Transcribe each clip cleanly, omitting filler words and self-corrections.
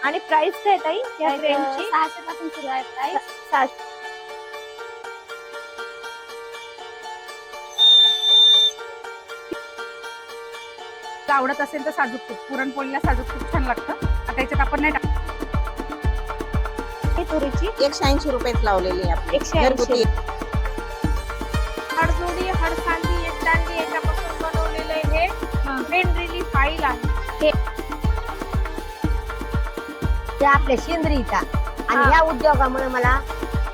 आणि प्राइस काय ताई या फ्रेमची? 600 पासून सुरू आहे प्राइस. 600. आवडत असेल तर साजूक तूप, पुरणपोळीला साजूक तूप छान लागतं. आता याच्यात आपण नाही तुरीची 180 रुपयात लावलेली आहे आपली 180. घरगुती. हळजोडी हळसांदी एकदांडी याच्यापासून बनवलेले हे मेन रिलीफ फाईल आहे. ते आपले सेंद्रियता आणि या उद्योगामुळे मला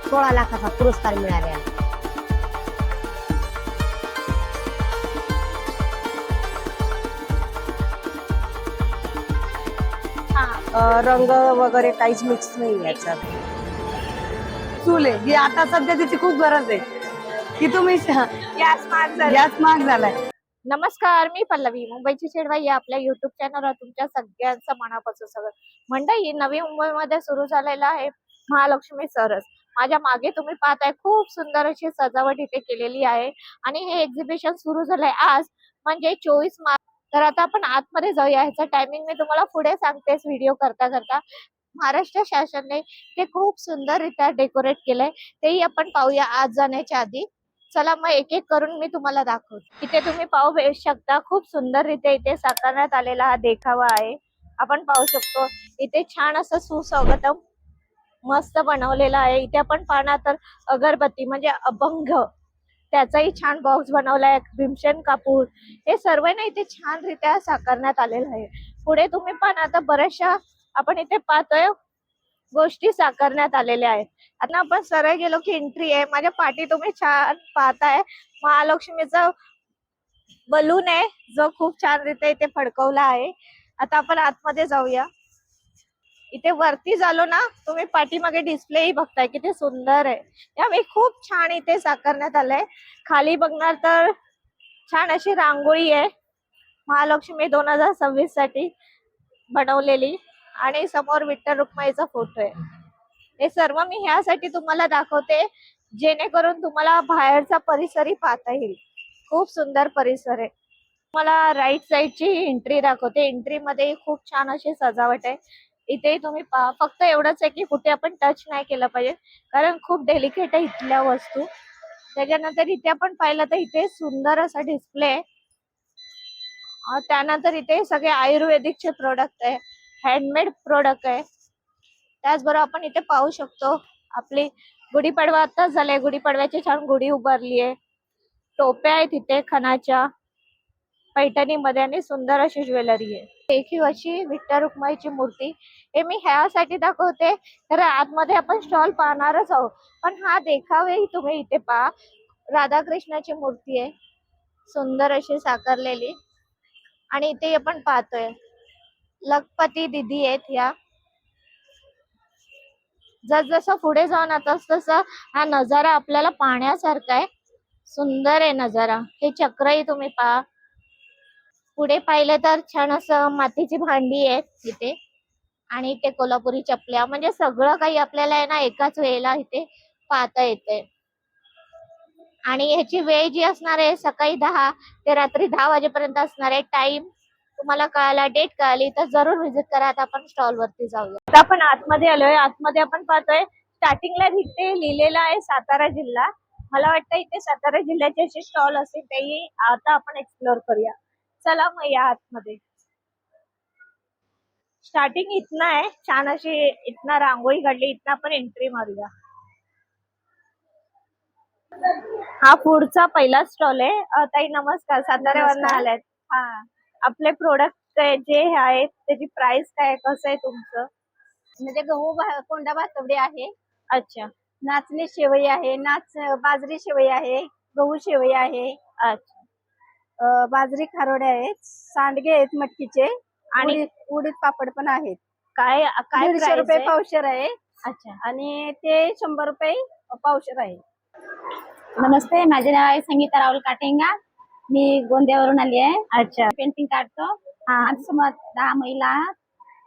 16 लाखाचा पुरस्कार मिळाला. रंग वगैरे काहीच मिक्स नाही याच्यात. चूल आहे ही आता सध्या तिची खूप गरज आहे की तुम्ही गॅस महाग झालाय. नमस्कार, मी पल्लवी, मुंबईची शेडबाई या आपल्या युट्यूब चॅनलवर तुमच्या सगळ्यांचं मनापासून सगळं. मंडळी, नवी मुंबईमध्ये सुरू झालेला आहे महालक्ष्मी सरस. माझ्या मागे तुम्ही पाहताय खूप सुंदर अशी सजावट इथे केलेली आहे आणि हे एक्झिबिशन सुरू झालंय आज म्हणजे 24 मार्च. तर आता आपण आतमध्ये जाऊया. ह्याचा टायमिंग मी तुम्हाला पुढे सांगतेस व्हिडिओ करता करता. महाराष्ट्र शासनाने ते खूप सुंदररित्या डेकोरेट केलंय, तेही आपण पाहूया आज जाण्याच्या आधी. चला मग एक एक करून मी तुम्हाला दाखवते. इथे तुम्ही पाहू शकता खूप सुंदररित्या इथे साकारण्यात आलेला हा देखावा आहे. आपण पाहू शकतो इथे छान असं सुस्वागतम मस्त बनवलेलं आहे. इथे आपण पाहणार तर अगरबत्ती म्हणजे अभंग त्याचाही छान बॉक्स बनवलाय. भीमसेन कापूर हे सर्व ना इथे छान रित्या साकारण्यात आलेलं आहे. पुढे तुम्ही पण आता बऱ्याचशा आपण इथे पाहतोय गोष्टी साकारण्यात आलेल्या आहेत. आता आपण सरळ गेलो की एंट्री आहे. माझ्या पाठी तुम्ही छान पाहताय महालक्ष्मीचा बलून आहे जो खूप छान रित्या इथे फडकवला आहे. आता आपण आतमध्ये जाऊया. इथे वरती झालो ना तुम्ही पाठीमागे डिस्प्लेही बघताय किती सुंदर आहे. यावेळी खूप छान इथे साकारण्यात आलंय. खाली बघणार तर छान अशी रांगोळी आहे महालक्ष्मी 2026 साठी बनवलेली आणि समोर विठ्ठल रुक्माईचा फोटो आहे. हे सर्व मी ह्यासाठी तुम्हाला दाखवते जेणेकरून तुम्हाला बाहेरचा परिसरही पाहता येईल. खूप सुंदर परिसर आहे. मला राईट साईडची एंट्री दाखवते. एंट्री मध्ये खूप छान अशी सजावट आहे. इथे तुम्ही पहा, फक्त एवढंच आहे की कुठे आपण टच नाही केलं पाहिजे कारण खूप डेलिकेट आहे इथल्या वस्तू. त्याच्यानंतर इथे आपण पाहिलं तर इथे सुंदर असा डिस्प्ले आहे. त्यानंतर इथे सगळे आयुर्वेदिकचे प्रोडक्ट आहे, हँडमेड प्रोडक्ट आहे. त्याचबरोबर आपण इथे पाहू शकतो आपली गुढीपाडवा आताच झालाय. गुढीपाडव्याची छान गुढी उभारली आहे. टोप्या आहेत इथे खणाच्या पैठणीमध्ये आणि सुंदर अशी ज्वेलरी आहे. देखील अशी विठ्ठल रुक्माईची मूर्ती हे मी ह्यासाठी दाखवते तर आतमध्ये आपण स्टॉल पाहणारच आहोत पण हा देखावेही तुम्ही इथे पहा. राधाकृष्णाची मूर्ती आहे सुंदर अशी साकारलेली आणि इथे आपण पाहतोय लखपती दिदी आहेत. या जसं पुढे जाऊन आता तसं हा नजारा आपल्याला पाहण्यासारखा आहे. सुंदर आहे नजारा. हे चक्रही तुम्ही पहा. पुढे पाहिलं तर छान असं मातीची भांडी आहेत इथे आणि इथे कोल्हापुरी चपल्या म्हणजे सगळं काही आपल्याला आहे ना एकाच वेळेला इथे पाहता येते. आणि ह्याची वेळ जी असणार आहे सकाळी 10 ते रात्री 10 वाजेपर्यंत असणार आहे. टाइम तुम्हाला कळाला, डेट कळाली तर जरूर व्हिजिट करा. आता आपण स्टॉल वरती जाऊया. आता आपण आतमध्ये आलोय. आतमध्ये आपण पाहतोय स्टार्टिंगला इथे लिहिलेलं आहे सातारा जिल्हा. मला वाटतं इथे सातारा जिल्ह्याचे जे स्टॉल असतील तेही आता आपण एक्सप्लोर करूया. चला मग या आतमध्ये. स्टार्टिंग इथनं आहे. छान अशी इथनं रांगोळी काढली. इथनं आपण एंट्री मारूया. हा पुढचा पहिला स्टॉल आहे. ताई नमस्कार, साताऱ्यावरनं आलात. हा, आपले प्रोडक्ट जे आहेत त्याची प्राइस काय, कसं आहे तुमचं? म्हणजे गहू कोंडा बासवडी आहे, अच्छा नाचणी शेवई आहे, बाजरी शेवई आहे, गहू शेवई आहे, अच्छा. बाजरी खारोडे आहेत, सांडगे आहेत मटकीचे आणि उडीद पापड पण आहेत. काय काय 150 प्राइस रुपये आहे? पावशेर आहे अच्छा. आणि ते 100 रुपये पावशेर आहे. नमस्ते, माझे नाव आहे संगीता राहुल काटेंगा. मी गोंदियावरून आली आहे. अच्छा. पेंटिंग काढतो. हा. माझ्यासमोर 10 महिला आहात.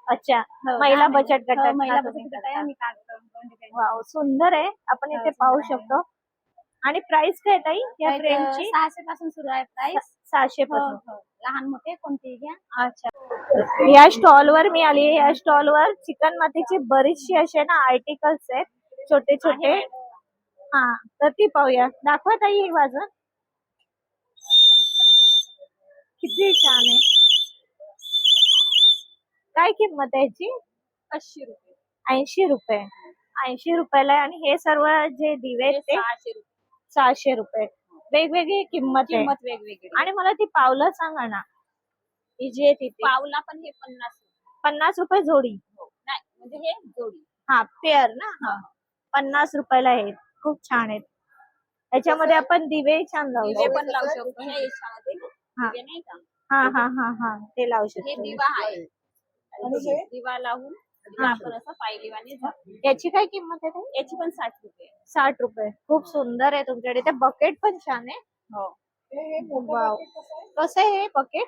अच्छा. हो, महिला 10 बचत गटात हो, महिला ना बचत तुम्ही गट करता? आहे. मी काढतो गोंडी वाव, सुंदर आहे. आपण हो, इथे सुंदर पाहू आहे. शकतो. आणि प्राइस काय ताई या पेंटिंग. फ्रेमची? 600 पासून सुरू आहे प्राइस. 600 हो पासून. हो, लहान मोठे कोणतेही घ्या. अच्छा. या स्टॉल वर मी आली. या स्टॉल वर चिकन मातीची बरीचशी असे ना आर्टिकल्स आहेत छोटे छोटे. हा तर ती पाहूया. दाखवा ताई ही बाजू. किती छान आहे. काय किंमत आहे याची? 80 रुपये. 80 रुपये. 80 रुपयाला आहे. आणि हे सर्व जे दिवे आहेत ते 600 रुपये. वेगवेगळी किंमत आहे. वेगवेगळी. आणि मला ती पावलं सांगा ना, ही जी आहे तिथे. पावला पण हे 50 रुपये जोडी. नाही, म्हणजे हे जोडी. हा पेअर ना. हा 50 रुपयाला आहेत. खूप छान आहेत. याच्यामध्ये आपण दिवे छान लावू दिवे शकतो. पण लावू शकतो. हे याच्यामध्ये हा. दिवे नाही का? हा हा हा हा ते लावू हे शकतो. दिवा आहे. दिवा लावून आपण असं पायलीवाणी झाकू. याची काय किंमत आहे ताई? याची पण 60 रुपये. 60 रुपये. खूप सुंदर आहे तुमच्याकडे. ते बकेट पण छान आहे. वाव. कसं आहे हे बकेट?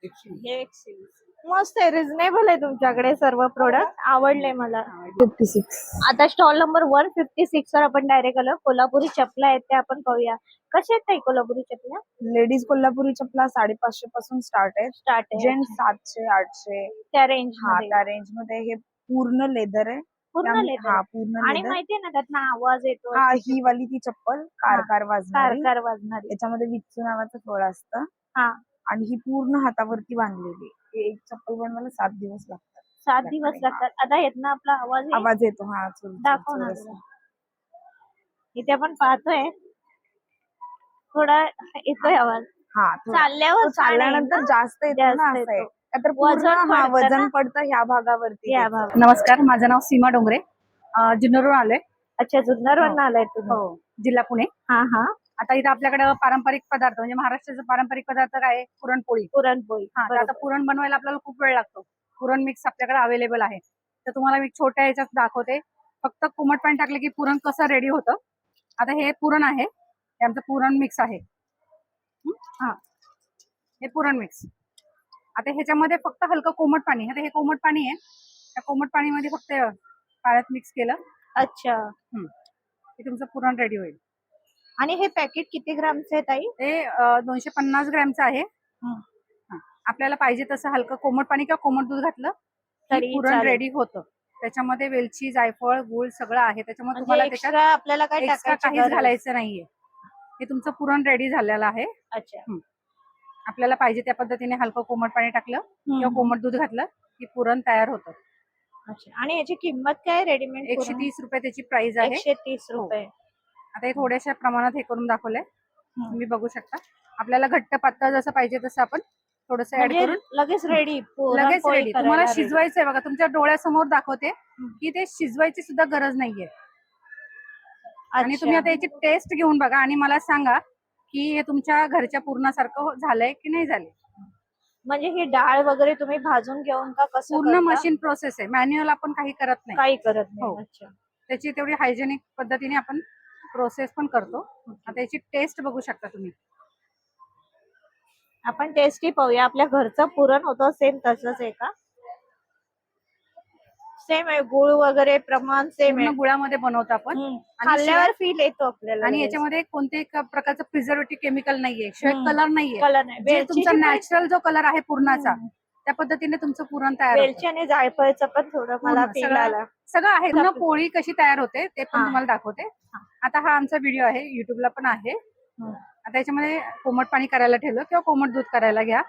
हे 120. मस्त आहे. रिझनेबल आहे तुमच्याकडे सर्व प्रोडक्ट. आवडले मला. 56. आता स्टॉल नंबर 156 वर आपण डायरेक्ट आलो. कोल्हापुरी चपला आहेत ते आपण पाहूया. कशा आहेत ताई कोल्हापुरी चपला? लेडीज कोल्हापुरी चपला 550 पासून स्टार्ट आहेत. स्टार्ट आहे जेंट्स 700 800 त्या रेंज हा मध्ये. त्या रेंज मध्ये. हे पूर्ण लेदर आहे. पूर्ण त्यामुळे- लेदर. हा पूर्ण आणि लेदर. माहितीये ना त्यातनं आवाज येतो. हा ही वाली ती चप्पल कार वाजणारी. कारकार वाजणारी. याच्यामध्ये विच्चू नावाचं फळ असतं. हा. आणि ही पूर्ण हातावरती बांधलेली. ही एक चप्पल बनवायला 7 दिवस लागतात. 7 दिवस लागतात. आता येत ना आपला आवाज येईल? आवाज येतो. हा दाखव ना जरा. इथे आपण पाहतोय थोडा येतोय आवाज. हा थोडा. चालल्यावर तो चालल्यानंतर जास्त येतो ना. जास्त असं आहे. येतो. तर पूर्ण वजन हा पडतं वजन ना? पडतं ह्या भागावरती. या त्याचं. भाग. नमस्कार, माझं नाव सीमा डोंगरे. जुन्नरवरून आलोय. अच्छा जुन्नरवरून आलाय तुम्ही? हो, जिल्हा पुणे. हा हा. आता इथं आपल्याकडे पारंपरिक पदार्थ म्हणजे महाराष्ट्राचे पारंपरिक पदार्थ काय आहे? पुरणपोळी. पुरणपोळी. हा, तर आता बरोबर. पुरण बनवायला आपल्याला खूप वेळ लागतो. पुरण मिक्स आपल्याकडे अवेलेबल आहे. तर तुम्हाला मी छोट्या ह्याच्यात दाखवते. फक्त कोमट पाणी टाकलं की पुरण कसं रेडी होतं. आता हे पुरण आहे. हे आमचं पुरण मिक्स आहे. हा, हे पुरण मिक्स. आता ह्याच्यामध्ये फक्त हलकं कोमट पाणी. आता हे कोमट पाणी आहे. त्या कोमट पाणीमध्ये फक्त पाण्यात मिक्स केलं. अच्छा. की तुमचं पुरण रेडी होईल. आणि हे पॅकेट किती ग्रामचं आहे ताई? ते 250 ग्रॅमचं आहे. हा. आपल्याला पाहिजे तसं हलकं कोमट पाणी किंवा कोमट दूध घातलं तरी तरी पुरण चालेल. रेडी होतं. त्याच्यामध्ये वेलची, जायफळ, गूळ सगळं आहे. त्याच्यामुळे तुम्हाला म्हणजे त्याच्यात एक्स्ट्रा आपल्याला काय एक्स्ट्रा टाकायची काहीच गरज? घालायचं नाहीये. हे तुमचं पुरण रेडी झालेलं आहे. अच्छा. आपल्याला पाहिजे त्या पद्धतीने हलकं कोमट पाणी टाकलं किंवा कोमट दूध घातलं की पुरण तयार होतं. अच्छा. आणि याची किंमत काय रेडीमेड? 130 रुपये त्याची प्राइस आहे. 130 रुपये. आता हे थोड्याशा प्रमाणात हे करून दाखवलंय. तुम्ही बघू शकता. आपल्याला घट्ट पातळ जसं पाहिजे तसं आपण थोडंसं ऍड म्हणजे करून लगेच रेडी. लगेच रेडी. तुम्हाला शिजवायचंय बघा. तुमच्या डोळ्यासमोर दाखवते की ते शिजवायची सुद्धा गरज नाहीये. आणि तुम्ही आता याची टेस्ट घेऊन बघा आणि मला सांगा की हे तुमच्या घरच्या पुरणासारखं झालंय की नाही झालंय. म्हणजे ही डाळ वगैरे तुम्ही भाजून घेऊन का कसं पूर्ण करता? मशीन प्रोसेस आहे. मॅन्युअल आपण काही करत नाही. काही करत नाही. हो. अच्छा. त्याची तेवढी हायजेनिक पद्धतीने आपण प्रोसेस पण करतो. आता याची टेस्ट बघू शकता तुम्ही. आपण टेस्टी पाहूया. आपल्या घरचं पुरण होतं सेम तसंच आहे का? सेम आहे. गुळ वगैरे प्रमाण सेम आहे. पूर्ण गुळामध्ये बनवतो आपण. खाल्ल्यावर फील येतो आपल्याला. आणि याच्यामध्ये कोणत्याही प्रकारचं प्रिझर्वेटिव्ह केमिकल नाहीये. शिवाय कलर नाहीये. कलर नाही. जे वेलचीची तुमचा पण- नॅचरल जो कलर आहे पुरणाचा त्या पद्धतीने तुमचं पुरण तयार होतं. वेलची आणि जायफळचं पण थोडं मला पूर्ण फील सगळं- आला. सगळं आहे. पूर्ण पोळी कशी तयार होते ते पण हा. तुम्हाला दाखवते. आता हा आमचा व्हिडिओ आहे. युट्यूबला पण आहे. आता याच्यामध्ये कोमट पाणी करायला ठेवलं किंवा कोमट दूध करायला घ्या.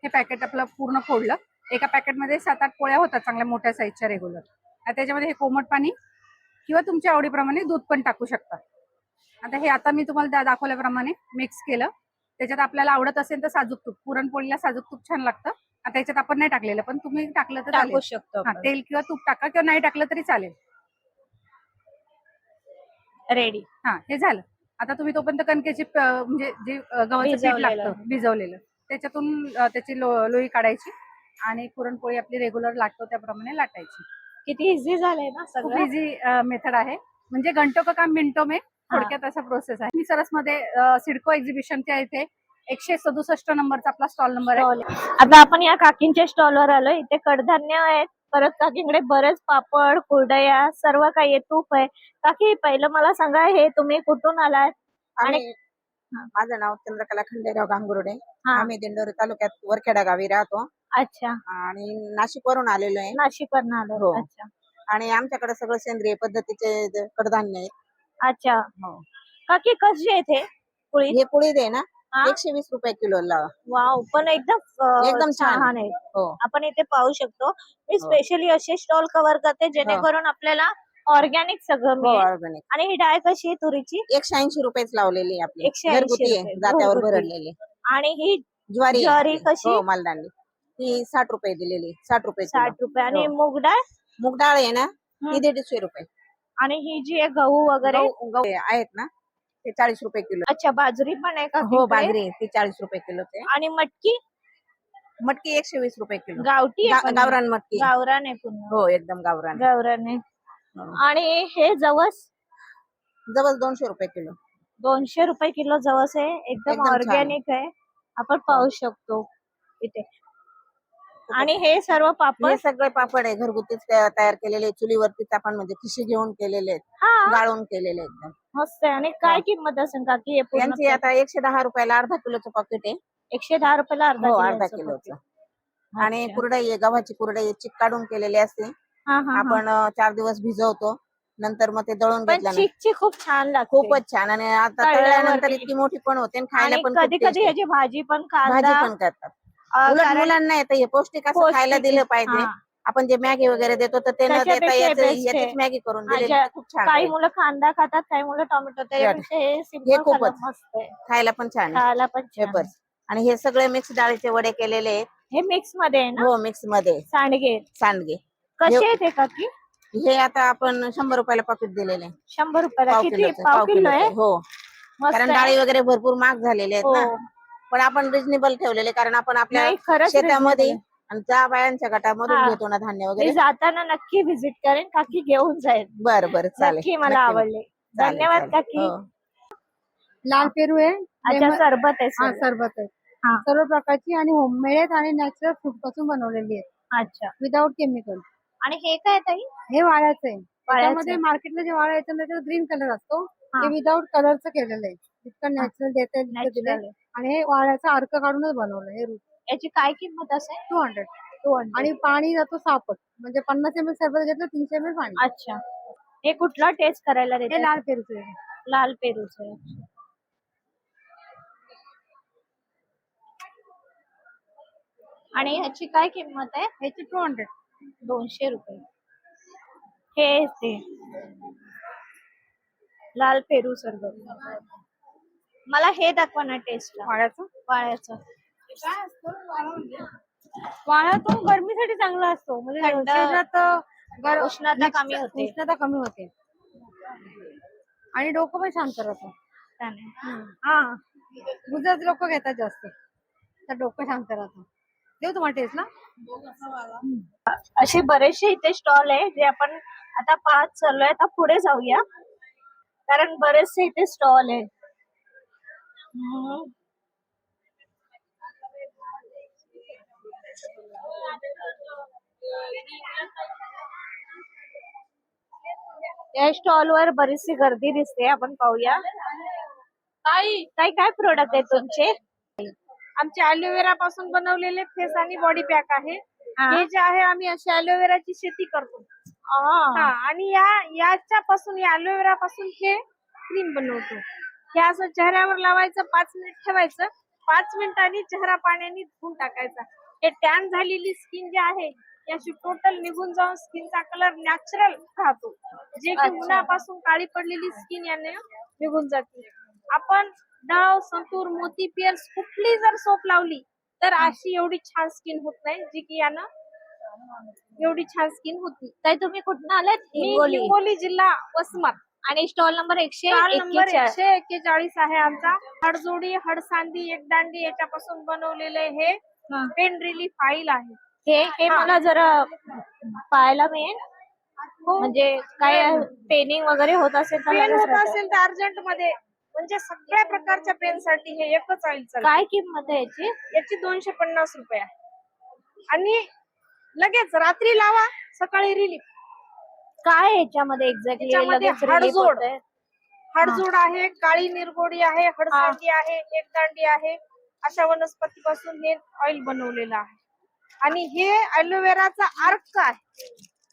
हे पॅकेट आपलं पूर्ण फोडलं. एका पॅकेटमध्ये 7-8 पोळ्या होतात चांगल्या मोठ्या साईजच्या रेग्युलर. आता त्याच्यामध्ये हे कोमट पाणी किंवा तुमच्या आवडीप्रमाणे दूध पण टाकू शकता. आता हे आता मी तुम्हाला दाखवल्याप्रमाणे मिक्स केलं. त्याच्यात आपल्याला आवडत असेल तर साजूक तूप. पुरणपोळीला साजूक तूप छान लागतं. आता याच्यात आपण नाही टाकलेलं पण तुम्ही टाकलं तर चालेल. टाकू शकतो हा, तेल किंवा तूप टाका किंवा नाही टाकलं तरी चालेल. रेडी. हा, हे झालं. आता तुम्ही तोपर्यंत कणकेची म्हणजे जे गव्हाचं पीठ भिजवलेलं. लागतं भिजवलेलं त्याच्यातून त्याची लोई काढायची आणि पुरणपोळी आपली रेग्युलर लाटतो त्याप्रमाणे लाटायची. किती इझी झालंय ना खूप सगळं. इझी मेथड आहे. म्हणजे घंटो का काम मिनिटो में थोडक्यात असा प्रोसेस आहे. मी सरसमध्ये सिडको एक्झिबिशनच्या इथे 167 नंबरचा आपला स्टॉल नंबर आहे. आता आपण या काकींच्या स्टॉलवर आलो. इथे कडधान्य आहेत. परत काकींकडे बरेच पापड, कुरडया सर्व काही आहे. तूप आहे. काकी पहिलं मला सांगा हे तुम्ही कुठून आलात? आणि माझं नाव चंद्रकला खंडेराव गांगुर्डे. हा. आम्ही दिंडोरी तालुक्यात वरखेडा गावी राहतो अच्छा, आणि नाशिक वरून आलेलो आहे. नाशिक वरून आलो. हो. अच्छा आणि आमच्याकडे सगळं सेंद्रिय पद्धतीचे कडधान्य आहेत. अच्छा. हो. काकी कशी आहे ते पोळी? हे कुळीद आहे ना, हा? 120 रुपये किलो लावा. वाव, पण एकदम एकदम छान. छान आहे. हो. आपण इथे पाहू शकतो. मी हो. स्पेशली असे स्टॉल कव्हर करते जेणेकरून आपल्याला ऑर्गॅनिक सगळं हो, मिळेल. ऑर्गॅनिक. आणि ही डाळ कशी आहे तुरीची? 180 रुपयेच लावलेली आहे आपली. 180 घरगुती आहे, रुपये, जात्यावर घरगुती. भरडलेली. आणि ही ज्वारी ज्वारी आहे. कशी? हो, मालदांडी. ती 60 रुपये दिलेली, 60 रुपये किलो. 60 रुपये. आणि हो. मूग डाळ? मूग डाळ आहे ना, हं. ती 150 रुपये. आणि ही जी आहे गहू वगैरे? गहू आहेत ना, ते 40 रुपये किलो. अच्छा, बाजरी पण आहे का? हो, बाजरी आहे, ती 40 रुपये किलो ते. आणि मटकी? मटकी 120 रुपये किलो. गावठी आहे पण? गावरान मटकी. गावरान आहे पूर्ण. हो, एकदम गावरान. गावरान आहे. हो. आणि हे जवस? जवळ 200 रुपये किलो. 200 रुपये किलो जवस आहे. एकदम एकदम छान. ऑर्गॅनिक आहे. आपण पाहू शकतो इथे. आणि हे सर्व हे पापड? सगळे पापड आहे घरगुतीच तयार केलेले, चुलीवरतीच आपण म्हणजे खिशी घेऊन केलेले आहेत, हा, गाळून केलेले एकदम मस्त आहे. आणि काय किंमत असेल काकी हे पूर्ण? यांची आता 110 रुपयाला अर्धा किलोचं पॉकेट आहे. 110 रुपयाला अर्धा हो, अर्धा किलोचं किलोचं. पॉकेट. आणि अच्छा. कुरडई आहे, गव्हाची कुरडई आहे, चिक काढून केलेली असते. हा, हा, हा. आपण 4 दिवस भिजवतो, नंतर मग ते दळून पण घेतल्यानंतर चिकची खूप छान लागते. खूपच छान. आणि आता तळल्यावरती. तळल्यानंतर इतकी मोठी पण होते आणि खायला आणि पण खूप कधी tasty कधी आहे. ह्याची भाजी पण भाजी कांदा पण करतात. उलट कारण मुलांना येतं हे पौष्टिक असं पौष्टिक खायला दिलं आहे. पाहिजे. हा. आपण जे मॅगी वगैरे देतो तर ते न देता त्याच्यापेक्षा हे best याचीच आहे. मॅगी करून दिलेली अच्छा, तर खूप छान काही आहे. मुलं कांदा खातात, काही मुलं टोमॅटो. त्याच्यापेक्षा हे सिंपल हे खूपच. मस्त आहे. खायला पण छान आहे. खायला पण छान वेपर्स. आहे. आणि हे सगळे मिक्स डाळीचे वडे केलेले आहेत. हे मिक्स मध्ये आहे ना? हो, मिक्स मध्ये सांडगे सांडगे. कसे आहेत हे काकी? हे आता आपण 100 रुपयाला पॉकेट दिलेले आहे. 100 रुपयाला पाव किती? किलोचं, पाव किलो आहे? हो. मस्त कारण आहे. डाळी वगैरे भरपूर महाग झालेले आहेत हो. ना, पण आपण रिजनेबल ठेवलेले कारण आपण आपल्या नाही, खरंच शेतामध्ये reasonable आणि त्या बायांच्या गटामधून हा. घेतो ना धान्य मी वगैरे. जाताना नक्की व्हिजिट करेन. काकी घेऊन जाईल. बरं बरं, चालेल. नक्की मला नक्की. आवडले. चालेल, धन्यवाद चालेल. काकी. हो. लाल पेरू आहे, अच्छा, लेमन- सरबत आहे हा सर्व. सरबत आहे. हा. सर्व प्रकारची आणि होममेड आहेत आणि नॅचरल फ्रूट पासून बनवलेली आहेत, अच्छा. Without chemical. आणि हे काय ताई? हे वाळ्याचं आहे. वाळ्याचं त्याच्यामध्ये आहे. मार्केटला जे वाळा येतं त्याच्यात ग्रीन कलर असतो, हा. हे विदाऊट कलरचं केलेलं आहे. इतकं नॅचरल देता येईल तितकं दिलंय. Natural आहे. आणि हे वाळ्याचा अर्क काढूनच बनवलं हे रूट. याची काय किंमत असेल? 200. 200. आणि पाणी जातो सापट, म्हणजे 50 ml सरबत घेतलं 300 ml पाणी. अच्छा. हे कुठला टेस्ट करायला हे देते? लाल पेरूचं आहे. लाल पेरूचं. आणि ह्याची काय किंमत आहे? ह्याची 200. 200 रुपये. हे ते लाल पेरू सरबत. मला हे दाखवा ना टेस्ट. वाळ्याचं वाळ्याचं. वाळा तो गरमीसाठी चांगला असतो, म्हणजे थंड- शरीरात उष्णता कमी होते. उष्णता कमी होते आणि डोकं पण शांत राहतं. त्याने. हा, गुजराती लोक घेतात जास्त, तर डोकं शांत राहतं. देऊ तुम्हाला टेस्टला? असे बरेचसे इथे स्टॉल आहे जे आपण आता पाहत चाललोय. आता पुढे जाऊया कारण बरेचसे इथे स्टॉल आहे. या स्टॉल वर बरीचशी गर्दी दिसते. आपण पाहूया. ताई ताई, काय प्रोडक्ट आहे तुमचे? आमचे अलोवेरा पासून बनवलेले फेस आणि बॉडी पॅक आहे. हा. हे जे आहे आम्ही अशी अलोवेराची शेती करतो. हा, आणि याच्यापासून या अलोवेरा पासून हे क्रीम बनवतो. हे असं चेहऱ्यावर लावायचं, 5 मिनिट ठेवायचं, 5 मिनिटांनी चेहरा पाण्याने धुवून टाकायचा. हे टॅन झालेली स्किन जी आहे याची टोटल निघून जाऊन स्किनचा कलर नॅचरल राहतो, जे की उन्हापासून काळी पडलेली स्किन याने निघून जाते. आपण डव, संतूर, मोती, पिअर्स कुठली जर सोप लावली तर अशी एवढी छान स्किन होत नाही, जी की यानं एवडी छान स्किन होती. ताई तुम्ही कुठून आलात? मी हिंगोली जिल्हा वसमत. आणि स्टॉल नंबर स्टॉल नंबर 141. 141 आहे आमचा. हडजोडी, हडसांदी, एकदांडी याच्यापासून बनवलेले हे पेन रिलीफ ऑइल आहे. हे मला जरा पाहायला मिळेल. म्हणजे काय पेनिंग वगैरे होत असेल तर पेन लगेच होत राहतं. असेल तर अर्जंट मध्ये, म्हणजे सगळ्या प्रकारच्या पेन साठी हे एकच ऑइल चालतं. काय किंमत आहे याची? याची 250 रुपये आहे. आणि लगेच रात्री लावा, सकाळी रिलीफ. काय याच्यामध्ये एक्झॅक्टली? याच्यामध्ये हडजोड, हडजूड आहे, काळी निरगोडी आहे, हडसांडी आहे, एकदांडी आहे, अशा वनस्पतीपासून हे ऑइल बनवलेलं आहे. आणि हे ॲलोवेराचा अर्क आहे.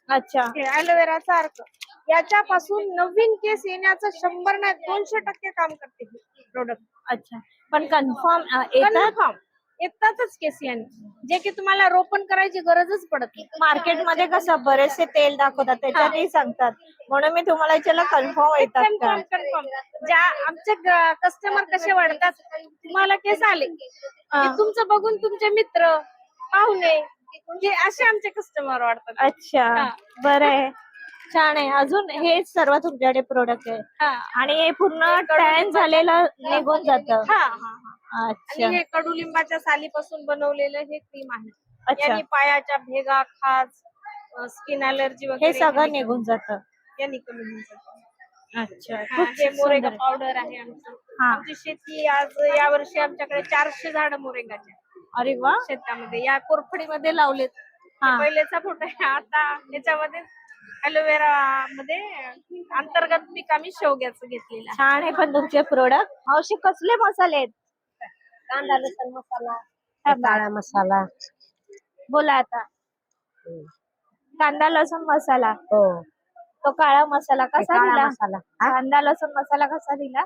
अच्छा. हे ॲलोवेराचा अर्क, याच्यापासून नवीन केस येण्याचं 100 नाही 200% काम करते हे प्रोडक्ट. अच्छा, पण कन्फर्म येतात कन्फर्म येतातच केस याने, जे की तुम्हाला रोपण करायची गरजच पडत नाही. मार्केटमध्ये कसं बरेचसे तेल दाखवतात त्याच्यातही सांगतात, म्हणून मी तुम्हाला विचारलं कन्फर्म येतात का. कन्फर्म. ज्या आमचे कस्टमर कसे वाढतात, तुम्हाला केस आले की तुमचं बघून तुमचे मित्र पाहुणे म्हणजे असे आमचे कस्टमर वाढतात. अच्छा, बरं आहे, छान आहे. अजून हे सर्व तुमच्याकडे प्रोडक्ट आहे हा. आणि हे पूर्ण टॅन झालेलं निघून जातं. हा, हा, हा. अच्छा. आणि हे कडुलिंबाच्या सालीपासून बनवलेलं हे क्रीम आहे. अच्छा. यांनी पायाच्या भेगा, खाज, स्किन अलर्जी हे वगैरे सगळं निघून जातं. यांनी कमी होऊन जातं. अच्छा, हा, खूप हे मोरेगा सुंदर. पावडर आहे आमचं. हा. आमची शेती आज या वर्षी आमच्याकडे 400 झाडं मोरेगाचे अरे वा. शेतामध्ये या कोरफडीमध्ये लावलेत. हा. हे पहिलेचा फोटो आहे. आता याच्यामध्ये ॲलोवेरा मध्ये अंतर्गत पीक आम्ही शेवग्याचं घेतलेलं आहे. छान आहे पण तुमचे प्रोडक्ट. मावशी कसले मसाले आहेत? कांदा लसूण मसाला, काळा मसाला. बोला आता. कांदा लसूण मसाला, हो, तो काळा मसाला कसा काळा दिला? मसाला. हा? कांदा लसूण मसाला कसा दिला?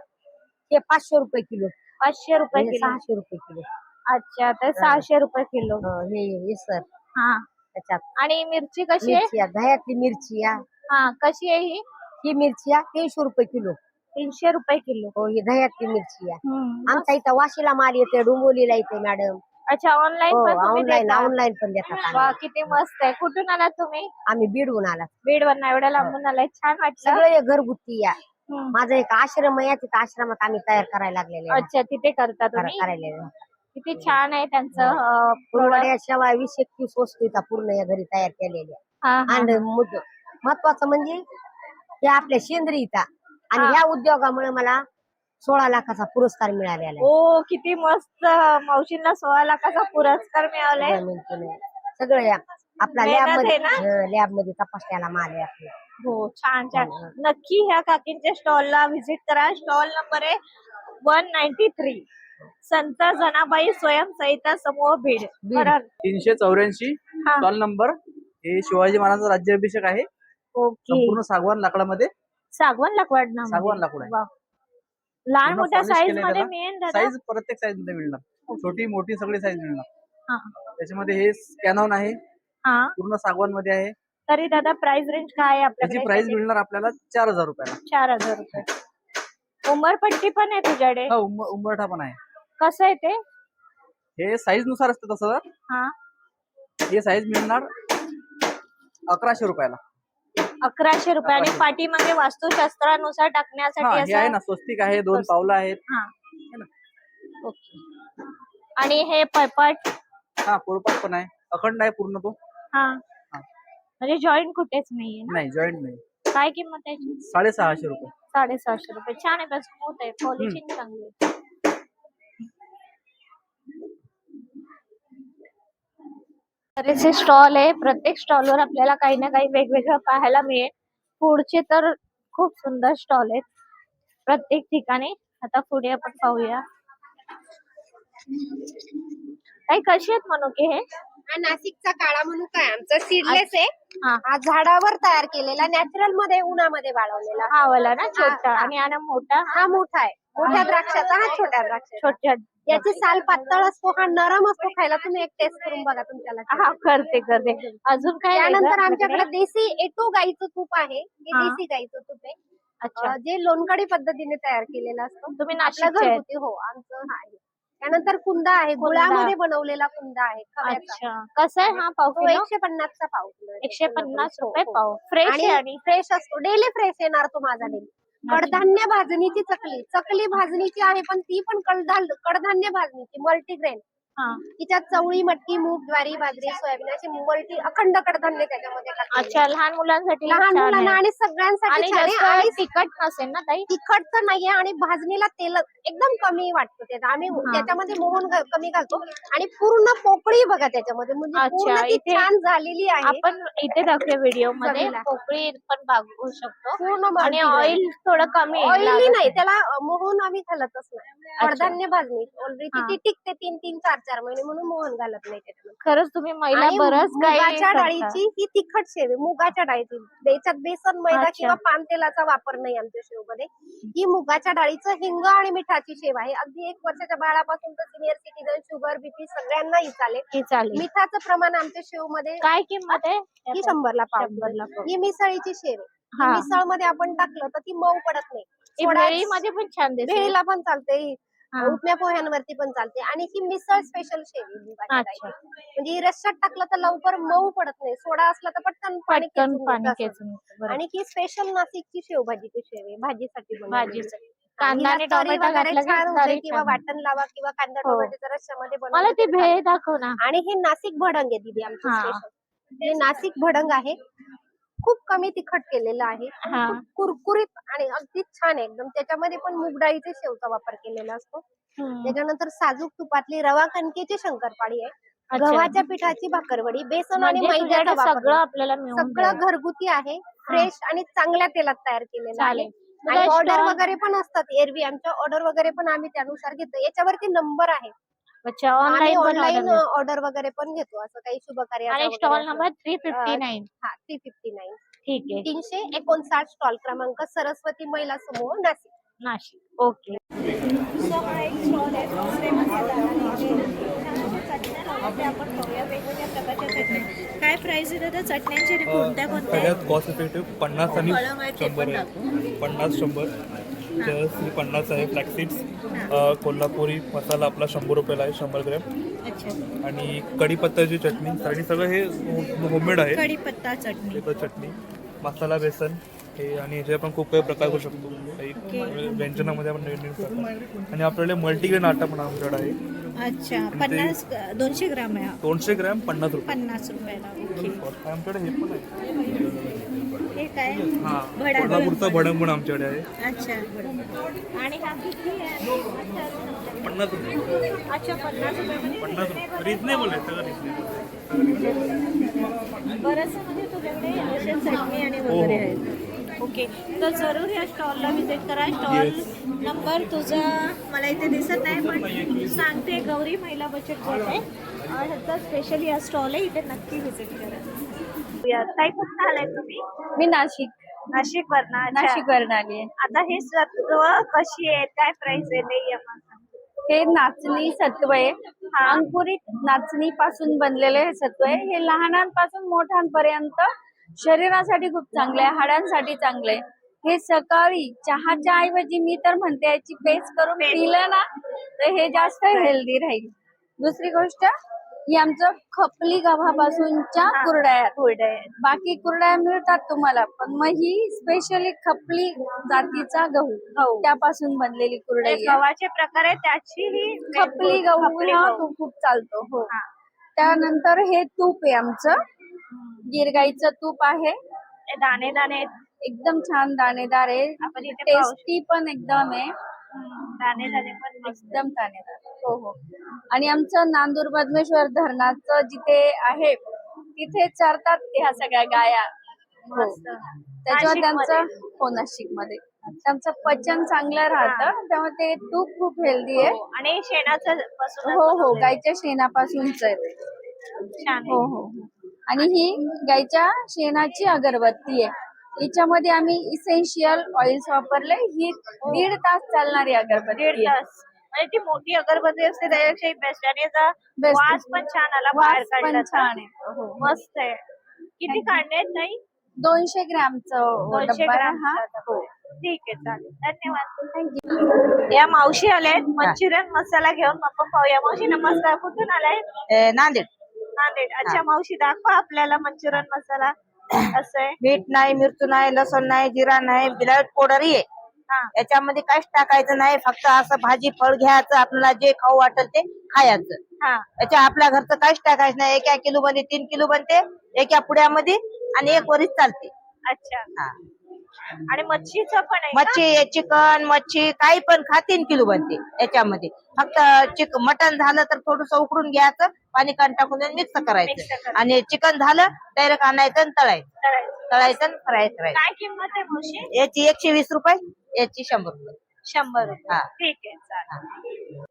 हे 500 रुपये किलो, 500 रुपये हे किलो. 600 रुपये किलो. अच्छा, तर 600 रुपये किलो. हो, हे सर हा. त्याच्यात आणि मिरची कशी आहे? मिरची आहे, दह्यातली मिरची आहे. हा, कशी आहे ही? ही मिरची आहे 300 रुपये किलो. 300 रुपये किलो. हो, ही दह्यातली मिरची आहे. हम्म. आमच्या इथं वाशीला माल येते, डोंबिवलीला येते मॅडम. अच्छा, ऑनलाईन हो, पण तुम्ही ऑनलाईन देता? ऑनलाईन पण देतात आम्ही. वा, किती मस्त आहे. कुठून आलात तुम्ही? आम्ही बीडहून आला. बीड वरनं एवढ्या लांबून आलाय, छान वाटलं. सगळं हे घरगुती या. हम्म. माझा एक आश्रम आहे, तिथं आश्रमात आम्ही तयार करायला लागलेले आहे. अच्छा, तिथे करता तुम्ही? करायला किती छान आहे त्यांचं product. पुरवड्या शेवा 20-21 वस्तू इथं पूर्ण या घरी तयार केलेल्या. हा, हा, आणि हा. महत्वाचं म्हणजे हे आपल्या सेंद्रिय इथं. आणि हा. ह्या उद्योगामुळे मला 16 लाखाचा पुरस्कार मिळालेला आहे. ओ, किती मस्त. मावशींना 16 लाखाचा पुरस्कार मिळालाय. सगळं या आपला मेहनत लॅब मध्ये, आहे ना? लॅब मध्ये तपासण्याला माल आहे आपला. हो, छान छान. हं. नक्की ह्या काकींच्या स्टॉलला व्हिजिट करा. स्टॉल नंबर आहे 193, संत जनाबाई स्वयंसहायता समूह बीड. बरोबर. 384 हा. Stall number. हे शिवाजी महाराजांचा राज्याभिषेक आहे. ओके. संपूर्ण सागवान लाकडामध्ये सागवान लाकूड ना? सागवान लाकूड आहे. वा. लहान पूर्ण मोठ्या polish साईज केलंय मध्ये त्याला. मिळेल दादा? साईज प्रत्येक साईज मध्ये मिळणार. छोटी मोठी सगळी साईज मिळणार. हा. त्याच्यामध्ये हे स्कॅनॉन आहे, हा. पूर्ण सागवान मध्ये आहे. तरी दादा प्राइस रेंज काय आहे त्याची आपल्याकडे? प्राइस मिळणार आपल्याला 4000 रुपयाला. 4000 रुपये. उमरपट्टी पण आहे तुझ्याकडे? हा, उंबरठा पण आहे. कसं आहे ते? हे साईज नुसार असतं तसं. हा. हे साईज मिळणार 1100 रुपयाला. 1100 रुपये. आणि 1100. पाठीमागे वास्तुशास्त्रानुसार हा, टाकण्यासाठी हे आहे असं? ना, स्वस्तिक आहे, 2 पावलं आहेत. हा. ओके. आणि हे पळपट? हा, पोळपाट पण आहे, अखंड आहे पूर्ण तो. हा. हा. म्हणजे जॉईंट कुठेच नाहीये ना? नाही, जॉईंट नाही. काय किंमत आहे याची? 650 रुपये. 650 रुपये. छान आहे, पण स्मूथ आहे, पॉलिशिंग चांगली आहे. बरेचसे स्टॉल आहे. प्रत्येक स्टॉलवर आपल्याला काही ना काही वेगवेगळं पाहायला मिळेल. पुढचे तर खूप सुंदर स्टॉल आहेत प्रत्येक ठिकाणी. आता पुढे आपण पाहूया. काही कशी आहेत मनुके हे? हा नाशिकचा काळा मनुका आहे आमचा, सीडलेस आहे. हा. हा झाडावर तयार केलेला, नॅचरल मध्ये उन्हामध्ये वाळवलेला. हा वाला ना छोटा? हा. आणि हा मोठा? हा मोठा आहे, मोठ्या द्राक्षाचा, हा छोट्या द्राक्षाचा. छोट्या. याची साल पातळ असतो, हा नरम असतो खायला. तुम्ही एक टेस्ट करून बघा तुमच्याला. हा, करते. अजून काय वेगळं त्यानंतर आपल्याकडे? आमच्याकडे देसी A2 गाईचं तूप आहे. हे हा. देसी गाईचं तूप आहे. अच्छा. जे लोणकडी पद्धतीने तयार केलेलं असतं. तुम्ही आपलं नाशिकचे आहेत? घरगुती. हो, आमचं आहे. त्यानंतर कुंदा आहे, गुळामध्ये बनवलेला कुंदा आहे खव्याचा. अच्छा. कसं आहे हा पाव तो किलो? 150 चा पाव किलो आहे. 150 हो, रुपये हो. पाव. फ्रेश आहे आणि फ्रेश असतो, डेली फ्रेश येणार तो माझा डेली. कडधान्य भाजणीची चकली भाजणीची आहे, पण ती पण कडधान्य भाजणीची, मल्टीग्रेन. हा. तिच्यात चवळी, मटकी, मूग, ज्वारी, बाजरी, सोयाबीन अशी मल्टी अखंड कडधान्य त्याच्यामध्ये टाकलेले अच्छा, लहान मुलांसाठी आहे. लहान छान आहे. मुलांना आणि सगळ्यांसाठी आणि छान आहे. जास्त आणि तिखट नसेल ना ताई? तिखट तर नाहीये आणि भाजणीला तेल एकदम कमी वाटतं त्यात. आम्ही त्याच्यामध्ये मोहन कमी घालतो आणि पूर्ण पोकळी बघा त्याच्यामध्ये, म्हणजे अच्छा, पूर्ण ती इथे छान झालेली आहे. आपण इथे दाखवूया व्हिडिओ मध्ये चवीला. पोकळी पण बघू शकतो. पूर्ण आणि ऑइल थोडं कमी ऑइली लागत नाही, त्याला मोहन आम्ही घालतच नाही. कडधान्य भाजणी ऑलरेडी हा. ती टिकते 3-4 महिने, म्हणून मोहन घालत नाही त्याच्यामध्ये. खरंच तुम्ही महिला आणि बरंच काही मुगाच्या करता. डाळीची ही तिखट शेव आहे. मुगाच्या डाळीची, त्याच्यात बेसन, मैदा अच्छा. किंवा पान तेलाचा वापर नाही आमच्या शेव मध्ये. ही मुगाच्या डाळीचं हिंग आणि मिठाची शेव आहे. अगदी 1 वर्षाच्या बाळापासून तर सिनियर सिटीजन, शुगर, बीपी सगळ्यांनाही चालेल. हे चालेल. मिठाचं प्रमाण आमच्या शेव मध्ये काय किंमत आहे? ही 100ला पाव. 100ला पाव. ही मिसळीची शेव आहे. ही हा. मिसळ मध्ये आपण टाकलं तर ती मऊ पडत नाही. ही सोडा- भेळीमध्ये पण छान दिसते. भेळीला पण चालते, हा. उपम्या पोह्यांवरती पण चालते. आणि ही मिसळ स्पेशल शेव आहे मुगाच्या अच्छा. डाळीची. म्हणजे ही रश्श्यात टाकलं तर लवकर मऊ पडत नाही. सोडा असला तर पटकन पाणी पटकन खेचून पाणी येतं असं. खेचून येतं. बरोबर. आणि ही स्पेशल नाशिकची शेवभाजीची शेव आहे, भाजीसाठी बनवलेली. भाजीचं. कांदा हिला आणि तरी टोमॅटो वगैरे घातलं की छान होते, तरी किंवा छान. वाटण लावा किंवा कांदा हो. टोमॅटोच्या रश्श्यामध्ये मला बनवलं ती तरी भेळ चालेल. दाखव ना. आणि हे नाशिक भडंग आहे दीदी आमचं हा. स्पेशल. हे नाशिक भडंग आहे, खूप कमी तिखट केलेलं आहे, हा. खूप कुरकुरीत आणि अगदी छान आहे एकदम. त्याच्यामध्ये पण मूग डाळीच्या शेवचा वापर केलेला असतो. हम्म. त्याच्यानंतर साजूक तुपातली रवा कणकेची शंकरपाळी आहे, अच्छा. गव्हाच्या पिठाची भाकरवडी, बेसन आणि म्हणजे मैद्याचा तुझ्याकडे वापर सगळं आपल्याला मिळून सगळं जाईल. घरगुती आहे, फ्रेश आणि चांगल्या तेलात तयार केलेलं आहे. चालेल. आणि तुझा ऑर्डर stall- वगैरे पण असतात. एरवी आमच्या ऑर्डर वगैरे पण आम्ही त्यानुसार घेतो. याच्यावरती नंबर आहे. अच्छा, आम्ही ऑनलाईन पण ऑनलाईन ऑर्डर. ऑर्डर वगैरे पण घेतो, असं काही शुभ कार्याचा आणि वगैरे स्टॉल असलं. नंबर 359. हा 359, ठीक आहे. 359 स्टॉल क्रमांक, सरस्वती महिला समूह, नाशिक. नाशिक. ओके. सो हा एक स्टॉल आहे, दुसरे मसाला ते आपण पाहूया वेगवेगळ्या प्रकारच्या चटण्या. काय प्राइस आहे दादा चटण्यांची? कोणत्या कोणत्या? सगळ्यात कॉस्ट इफेक्टिव्ह 50 आणि 100 आहे. 50-100 तर 50 आहे. फ्लॅक्स सीड्स कोल्हापुरी मसाला आपला 100 रुपयाला आहे, 100 ग्रॅम. अच्छा. आणि कढीपत्त्याची चटणी आणि सगळं हे होममेड आहे. कढीपत्ता चटणी. हे चटणी, मसाला बेसन हे, आणि ह्याचे आपण खूप काही प्रकार करू शकतो. काही व्यंजनामध्ये आपण नवीन करतो. आणि आपल्याकडे मल्टीग्रेन आटा पण आमच्याकडे आहे. अच्छा. 200 ग्राम आहे. 200 ग्रॅम 50 रुपये. 50 रुपयाला. ओके. आमच्याकडे हे पण आहे. हे काय? हां, कोल्हापूरचं भडंग पण आमच्याकडे आहे. अच्छा. आणि हा किती आहे? 50 रुपये. अच्छा, 50 रुपये. 50 रुपये रिजनेबल आहे, सगळं रिजनेबल. बरंचसं म्हणजे तुझ्याकडे अशा चटणी आणि वगैरे आहेत. ओके, तर जरूर या स्टॉलला व्हिजिट करा. स्टॉल नंबर तुझा मला इथे दिसत नाही, पण सांगते गौरी महिला बचत गट आहे. ह्याचा स्पेशली हा स्टॉल आहे, इथे नक्की व्हिजिट करा. ताई कुठं आलाय तुम्ही? मी नाशिक नाशिकवरून आली आहे. आता हे सत्व कशी आहे, काय प्राइस आहे ते आम्हाला. हे नाचणी सत्व आहे, अंकुरित नाचणी पासून बनलेले हे सत्व आहे. हे लहानांपासून मोठ्यांपर्यंत शरीरासाठी खूप चांगले आहे, हाडांसाठी चांगले आहे. हे सकाळी चहाच्या ऐवजी मी तर म्हणते याची पेस्ट करून पिलं ना तर हे जास्त हेल्दी राहील. दुसरी गोष्ट, ही आमचं खपली गव्हापासूनच्या कुरड्या आहेत. बाकी कुरड्या मिळतात तुम्हाला, पण मग ही स्पेशली खपली जातीचा गहू त्यापासून बनलेली कुरडई आहे. गव्हाचे प्रकार आहे, त्याची ही खपली गहू हा खूप चालतो. हो. त्यानंतर हे तूप आहे आमचं, गिरगाईचं तूप आहे. दाणे दाणे एकदम छान दाणेदार आहे, आपण इथे टेस्टी पण एकदम आहे, दाणे दाणे पण एकदम दाणेदार. हो हो. आणि आमचं नांदूर बदमेश्वर धरणाचं जिथे आहे तिथे चरतात ह्या सगळ्या गाया. हो. त्याच्यावर त्यांचं, हो, नाशिक मध्ये त्यांचं पचन चांगलं राहतं, त्यामुळे ते तूप खूप हेल्दी आहे. आणि शेणाचं पासून. हो हो, गायच्या शेणापासूनच आहे ते. छान. हो हो. आणि ही गायच्या शेणाची अगरबत्ती आहे. याच्यामध्ये आम्ही इसेन्शियल ऑइल्स वापरले. ही 1.5 तास चालणारी अगरबत्ती आहे. 1.5 तास. म्हणजे ती मोठी अगरबत्ती असते त्याच्यापेक्षा बेस्ट. आणि याचा Best. वास पण छान आला, बाहेर वास पण काढला छान आहे. हो. मस्त आहे. किती काढले आहेत नाही? 200 ग्रॅमचं 200 डब्बा आहे ग्राम. हा. हो. ठीक आहे, चालेल. धन्यवाद. थँक्यू. या मावशी आल्यात मंचुरियन मसाला घेऊन. आपण पाहूया. मावशी नमस्कार, कुठून आलाय? नांदेड. नांदेड. अच्छा मावशी, दाखवा आपल्याला मंचुरियन मसाला. असं आहे. मीठ नाही, मिरची नाही, लसूण नाही, जिरा नाही, विदाउट पावडर आहे. हा. याच्यामध्ये काहीच टाकायचं नाही, फक्त असं भाजी फळ घ्यायचं, आपल्याला जे खाऊ वाटेल ते खायचं. हा. याच्या आपल्या घरचं काहीच टाकायचं नाही. एका किलो मध्ये 3 किलो बनते, एका पुड्यामध्ये, आणि एक वरीच चालते. अच्छा. हा. आणि मच्छीचं पण आहे का? मच्छी, चिकन, मच्छी काही पण खा, 3 किलो बनते याच्यामध्ये. फक्त मटण झालं तर थोडस उकडून घ्यायचं, पाणी काढून टाकून मिक्स Mix करायचं, करायचं. आणि चिकन झालं डायरेक्ट आणायचं आणि तळायचं, तळायचं फ्राय करायचं. काय किंमत आहे मावशी? याची 120 रुपये, याची 100 रुपये. 100 रुपये. हा. ठीक आहे, चालेल.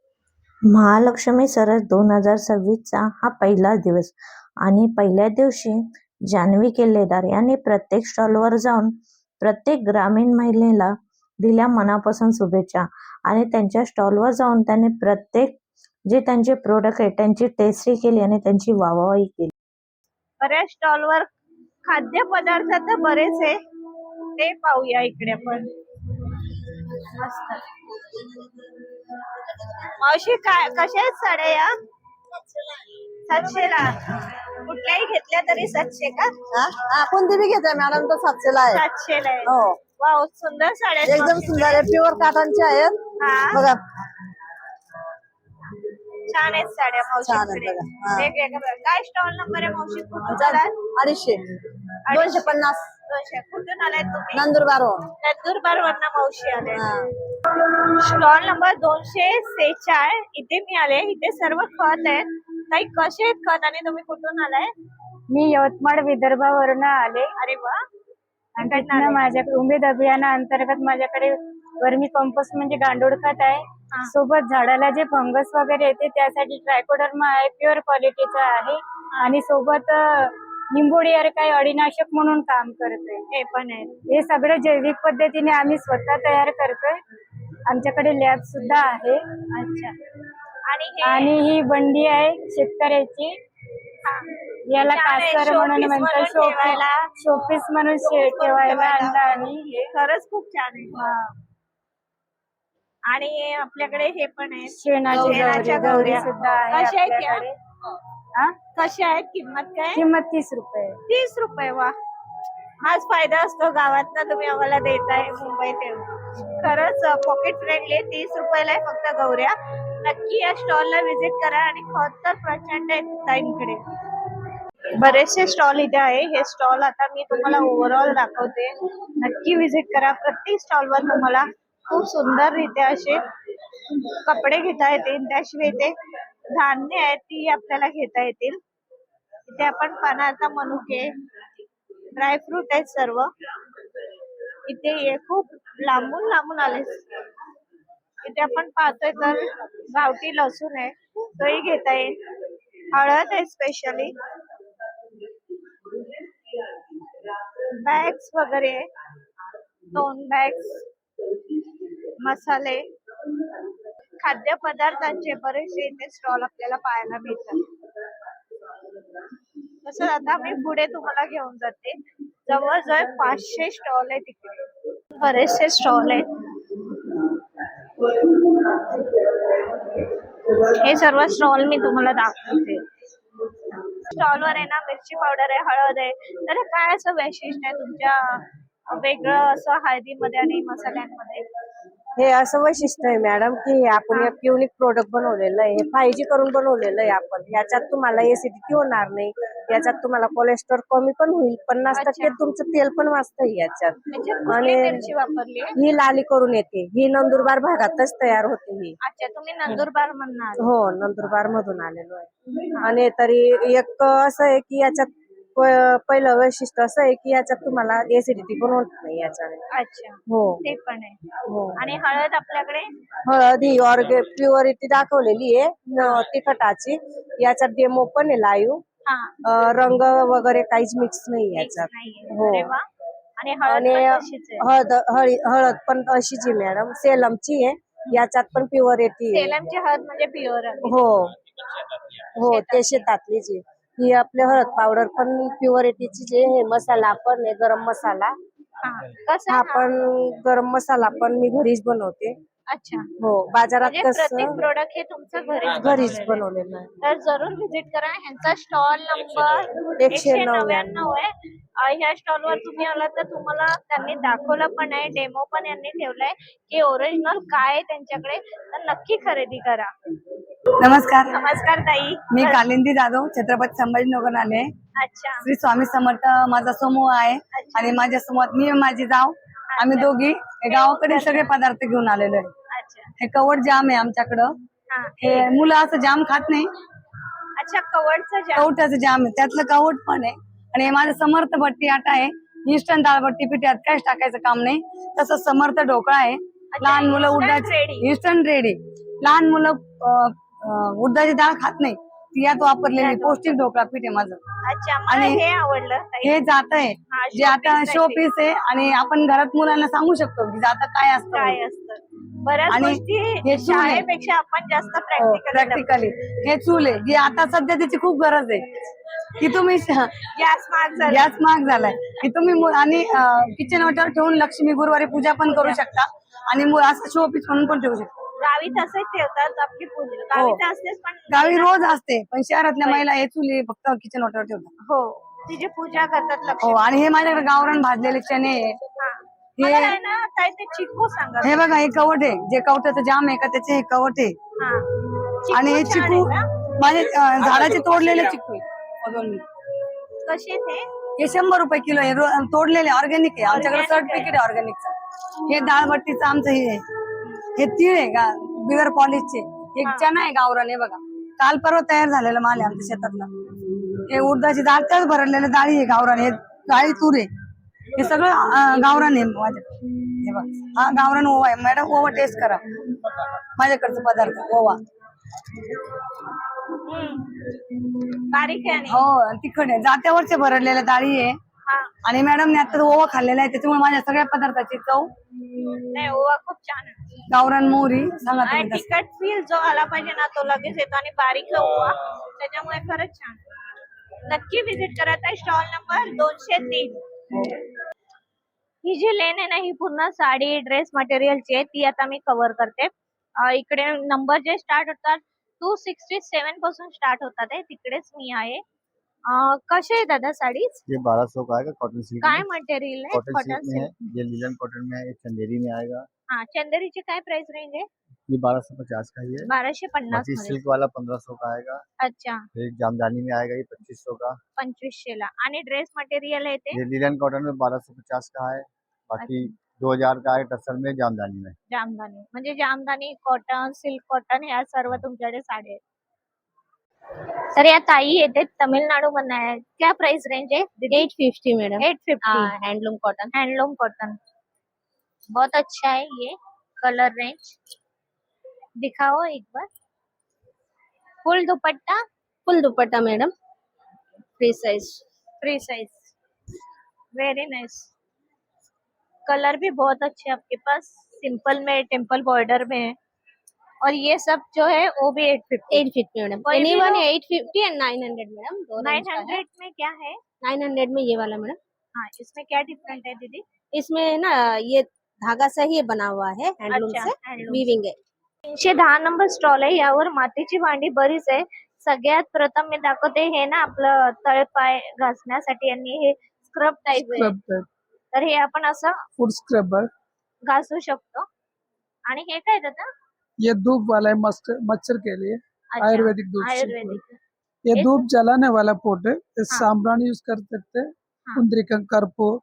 महालक्ष्मी सरस 2026चा हा पहिला दिवस आणि पहिल्या दिवशी जान्हवी किल्लेदार यांनी प्रत्येक स्टॉलवर जाऊन प्रत्येक ग्रामीण महिलेला दिल्या मनापासून शुभेच्छा आणि त्यांच्या स्टॉलवर जाऊन त्यांनी प्रत्येक जे त्यांचे प्रोडक्ट आहे त्यांची टेस्टही केली आणि त्यांची वाहवाही केली. बऱ्याच स्टॉलवर खाद्य पदार्थ तर बरेच आहे, ते पाहूया इकडे पण. मस्त. मावशी काय कशा आहेत साड्या या? 700 ला. कुठल्याही घेतल्या तरी 700 का? कोणती बी घेते मॅडम, तर 700 ला आहे. 700 ला आहे. हो, वाव, सुंदर साड्या आहेत एकदम मावशीकडे. सुंदर आहे, प्युअर कॉटनच्या आहेत. हा. बघा, छान आहेत साड्या छान आहेत मावशीकडे. बघा. हा. वेगवेगळ्या. काय स्टॉल नंबर आहे मावशी? कुठून आमचा आलात? 250, 250, 200. कुठून आलाय तुम्ही? नंदुरबार. नंदुरबार वरनं मावशी आले. हा. स्टॉल नंबर 246 इथे मी आले. इथे सर्व खत आहेत. काही कसे आहेत खत आणि तुम्ही कुठून आलाय? मी यवतमाळ विदर्भावरून आले अरे वा. आणि तिथनं माझ्याकडे उमेद अभियानाअंतर्गत माझ्याकडे वर्मी कंपोस्ट म्हणजे गांडूळ खत आहे. सोबत झाडाला जे फंगस वगैरे येते त्यासाठी ट्रायकोडर्मा आहे, प्युअर क्वालिटीचा आहे. आणि सोबत निंबोडी काही अळीनाशक म्हणून काम करतोय. हे पण आहे. हे सगळं जैविक पद्धतीने आम्ही स्वतः तयार करतोय. आमच्याकडे लॅब सुद्धा आहे. अच्छा. आणि ही बंडी आहे शेतकऱ्याची. याला छान आहे, कास्तर म्हणून showpiece म्हणतात, म्हणून ठेवायला. शोपीस म्हणून ठेवायला आणलं आम्ही हे. खरंच खूप छान आहे. आणि आपल्याकडे हे पण आहे, शेणाची शेणाच्या गौरी गौऱ्या सुद्धा आहे कशा आहेत या? आपल्याकडे. हा? कशा आहेत? किंमत काय? किंमत 30 रुपये. 30 रुपये. वा, हाच फायदा असतो गावात ना, तुम्ही आम्हाला देताय मुंबईत येऊन. खरंच पॉकेट फ्रेंडली. 30 रुपयाला आहे फक्त गौऱ्या. नक्की या स्टॉलला व्हिजिट करा. आणि खत तर प्रचंड आहेत ताईंकडे. बरेचसे स्टॉल इथे आहे. हे स्टॉल आता मी तुम्हाला ओव्हरऑल दाखवते. नक्की व्हिजिट करा. प्रत्येक स्टॉलवर तुम्हाला खूप सुंदर रित्या असे कपडे घेता येतील. त्याशिवाय इथे धान्य आहेत ती आपल्याला घेता येतील. इथे आपण पानाचा मनुके, ड्रायफ्रूट आहेत सर्व. इथे खूप लांबून लांबून आले. इथे आपण पाहतोय तर गावठी लसूण आहे, तोही घेता येईल. हळद आहे स्पेशली. बॅग्स वगैरे, 2 बॅग्स, मसाले, खाद्य पदार्थांचे बरेचसे इथे स्टॉल आपल्याला पाहायला मिळतात. तसंच आता मी पुढे तुम्हाला घेऊन जाते. जवळजवळ 500 स्टॉल आहेत इकडे. बरेचसे स्टॉल आहेत. हे सर्व स्टॉल मी तुम्हाला दाखवते. स्टॉलवर आहे ना, मिरची पावडर आहे, हळद आहे. तर काय असं वैशिष्ट्य आहे तुमच्या वेगळं असं हळदीमध्ये आणि मसाल्यांमध्ये? हे असं वैशिष्ट्य आहे मॅडम की आपण एक युनिक प्रोडक्ट बनवलेलं आहे. हे 5G करून बनवलेलं आहे आपण. याच्यात तुम्हाला एसिडिटी होणार नाही, याच्यात तुम्हाला कोलेस्ट्रॉल कमी पण होईल, 50% तुमचं तेल पण वाचतं याच्यात. आणि मिरची वापरली? ही लाली करून येते. ही नंदुरबार भागातच तयार होते ही. अच्छा, तुम्ही नंदुरबार म्हणणार? हो, नंदुरबार मधून आलेलो आहे. आणि तरी एक असं आहे की याच्यात पहिलं वैशिष्ट्य असं आहे की याच्यात तुम्हाला एसिडिटी पण होत नाही याच्याने. अच्छा. हो, ते पण आहे. हो. आणि हळद आपल्याकडे? हळद ही प्युअरिटी दाखवलेली आहे तिखटाची. याच्यात डेमो पण आहे लाईव्ह. रंग वगैरे काहीच मिक्स नाही याच्यात. हो. आणि हळद पण अशीच आहे मॅडम, सेलमची आहे. याच्यात पण प्युअरिटी आहे. सेलमची हळद म्हणजे प्युअर? हो हो, ते शेतातलीच आहे. ही आपली हळद पावडर पण प्युअरिटीची आहे. हे मसाला पण आहे, गरम मसाला. हा पण गरम मसाला पण मी घरीच बनवते. अच्छा, हो बाजारात म्हणजे कसं प्रत्येक प्रोडक्ट हे तुमचं घरीच घरीच बनवलेलं आहे. बनवलेलं आहे. तर जरूर व्हिजिट करा. ह्यांचा स्टॉल नंबर 199 आहे. ह्या स्टॉलवर तुम्ही आलात तर तुम्हाला त्यांनी दाखवलं पण आहे, डेमो पण यांनी ठेवलाय की ओरिजिनल काय आहे त्यांच्याकडे, तर नक्की खरेदी करा. नमस्कार, नमस्कार ताई. मी कालिंदी जाधव, छत्रपती संभाजीनगर आले. अच्छा, श्री स्वामी समर्थ माझा समूह आहे आणि माझ्या समूहात मी आणि माझी जाव आम्ही दोघी हे गावाकडे सगळे पदार्थ घेऊन आलेलो आहे. अच्छा, हे कवड जाम आहे आमच्याकडं. हा. हे मुलं असं जाम खात नाही, अच्छा, कवडचं जाम. कवटाचं जाम आहे, त्यातलं कवट पण आहे. आणि हे माझं समर्थ भट्टी आटा आहे, इन्स्टंट दाळबट्टी पिठी, यात काहीच टाकायचं काम नाही. तसंच समर्थ ढोकळा आहे, लहान मुलं instant उडदाची ready. Instant ready. लहान मुलं उडदाची डाळ खात नाही, ती यात वापरलेली पौष्टिक ढोकळा पीठ आहे माझं. अच्छा, मला आणि हे आवडलं ताई. हे जात आहे हा, जे आता showpiece शो साठी. पीस आहे आणि आपण घरात मुलांना सांगू शकतो की जाता काय असतं. काय असतं बऱ्याच आणि गोष्टी हे चूल आहे. शाळेपेक्षा आपण जास्त प्रॅक्टिकली हे चूल आहे जी आता सध्या त्याची खूप गरज आहे की तुम्ही गॅस महाग झाला. गॅस महाग झालाय की तुम्ही आणि किचन वाट्यावर ठेवून लक्ष्मी गुरुवारी पूजा पण करू शकता आणि असं शो पीस म्हणून पण ठेवू शकता. गावी तसंच ठेवतात आपली पूजा, हो. गावी तर असतेच पण गावी रोज असते पण शहरातल्या महिला हे चुली फक्त किचन वाट्यावर ठेवतात. हो, तिची पूजा करतात हो लक्ष्मी. आणि हे माझ्याकडे गावरान भाजलेले चणे आहे. हा. हे मला आहे ना ताई ते चिक्कू सांगा. हे बघा हे कवट आहे, जे कवटाचं जाम आहे का त्याचे हे कवट आहे. हा. आणि हे छान चिकू आहे का? माझे झाडाचे तोडलेले चिकू आहे. कसे ते? हे 100 रुपये किलो आहे, तोडलेले ऑर्गॅनिक आहे, आमच्याकडे Organic आहे. सर्टिफिकेट आहे ऑर्गॅनिकचं. हे डाळबट्टीचं आमचं हे आहे. हे तीळ आहे का बिगर पॉलिशचे. एक चना आहे गावरान, हे बघा काल परवा तयार झालेला माल आहे आमच्या शेतातला. हे उडदाची डाळ त्याच भरलेले डाळी आहे गावरान, हे डाळी तूर आहे, हे सगळं गावरान आहे माझ्याकडे. हे बघा हा गावरान ओवा आहे. मॅडम ओवा टेस्ट करा, माझ्याकडचा पदार्थ ओवा. बारीक आहे आणि हो तिखट आहे, जात्यावरचे भरलेल्या डाळी आहे. हा. आणि मॅडम आता ओवा खाल्लेला आहे त्याच्यामुळे माझ्या सगळ्या पदार्थाची चव. नाही, ओवा खूप छान आहे. गावरान मोहरी सांगा आणि तुम्ही कसं. तिखट फील जो आला पाहिजे ना तो लगेच येतो आणि बारीक ओवा, त्याच्यामुळे खरंच छान. नक्की व्हिजिट करा. Stall number 203. ही जी लेन आहे ना ही पूर्ण साडी ड्रेस मटेरियलची आहे, ती आता मी कव्हर करते. इकडे नंबर जे स्टार्ट होतात 267 पासून स्टार्ट होतात आहे, तिकडेच मी आहे. कसे आहे दादा साडीज? ये 1200 का आएगा कॉटन सिल्क काय में। मटेरियल आहे? कॉटन सिल्क में है, ये लिनन कॉटन में है, ये चंदेरी में आएगा। हा, चंदेरीची काय प्राइस रेंज आहे? ये 1250 का ही है। 1250 बाकी मध्ये. सिल्क वाला 1500 का आएगा। अच्छा, फिर जामदानी में आएगा ये 2500 का। 2500 ला. आणि ड्रेस मटेरियल आहे ते ये लिनन कॉटन में 1250 का है। बाकी 2000 का है टसर में जामदानी में। जामदानी, म्हणजे जामदानी कॉटन, सिल्क कॉटन ह्या सर्व तुमच्याकडे साड्या आहेत. तर या ताई येते तमिळनाडू मधून आहे. क्या प्राइस रेंज है? 850 madam. 850. Handloom cotton. Handloom cotton बहुत अच्छा है ये कलर रेंज. दिखाओ एक बार. Full dupatta, full dupatta madam, free size. Free size, very nice. Colour भी बहुत अच्छे आपके पास, सिंपल में, टेम्पल बॉर्डर में है. और ये सब जो है वो भी 850. 850 मैडम। कोई भी एनीवन लो। 850 एंड 900 मैडम, दो रेंज का है। 900 में क्या है? 900 में ये वाला मैडम। हाँ, इसमें क्या डिफरेंट है दीदी? इसमें ना ये धागा से ही बना हुआ है, हैंडलूम अच्छा, से हैंडलूम वीविंग है। 310 नंबर स्टॉल आहे. यावर मातीची भांडी बरीच आहे. सगळ्यात प्रथम मी दाखवते हे ना आपलं तळपाय घासण्यासाठी यांनी हे स्क्रब टाइप आहे. तर हे आपण असं फूड स्क्रबर, घासू शकतो. आणि हे काय दादा? ये धूप वाला है मच्छर के लिए, अच्छा, आयुर्वेदिक धूप। आयुर्वेदिक. ये ये धूप जलाने वाला पोट है, ये हाँ। सांभरानी यूज कर सकते हैं, हाँ। कुंद्रिका कर्पूर,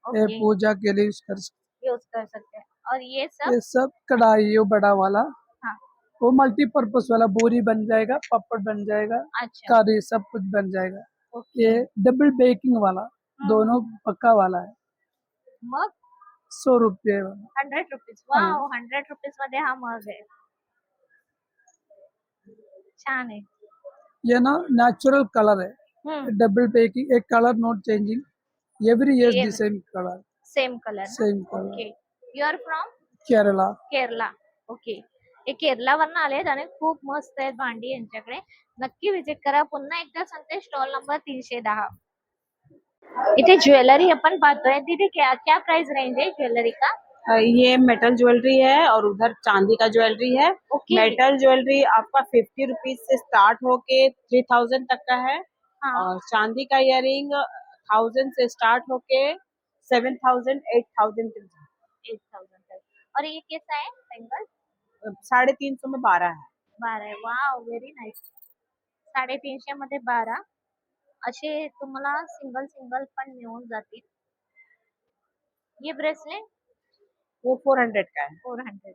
ये ओके, पूजा के लिए यूज कर सकते यूज कर सकते हैं. और ये हैं। सब ये सब कढ़ाई ये बड़ा वाला, हाँ। वो मल्टीपर्पज वाला, बोरी बन जाएगा, पापड़ बन जाएगा, अच्छा, करी सब कुछ बन जाएगा। ओके. ये डबल बेकिंग वाला, दोनों पक्का वाला है, मग 100 रुपये वाला। 100 रुपीज. वाव, 100 रुपीज मध्ये हा मग आहे. छान आहे. ये ना नेचुरल कलर है, हम्म, डबल बेकिंग, एक colour not changing every year ये- the same colour, same colour. Same colour. Okay. You are from Kerala. Kerala. Okay. हे केरलावरून आलेत आणि खूप मस्त आहेत भांडी यांच्याकडे. नक्की व्हिजिट करा. पुन्हा एकदा सांगते स्टॉल नंबर 310. इथे ज्वेलरी आपण पाहतोय. तिथे क्या क्या प्राइस रेंज है ज्वेलरी का? ये मेटल ज्वेलरी है और उधर चांदी का ज्वेलरी है। ओके। मेटल ज्वेलरी आपका 50 रुपीज से स्टार्ट होके 3000 तक का है। हाँ। और चांदी का इयरिंग 1000 से स्टार्ट होके 7000 8000 तक 8000 तक। और ये कैसा है सिंगल? 350 में 12 है। 12 आहे. Wow, very nice. 350 मध्ये 12 असे तुम्हाला सिंगल सिंगल पण मिळून जातील. ये ब्रेसलेट वो 400 का है। 400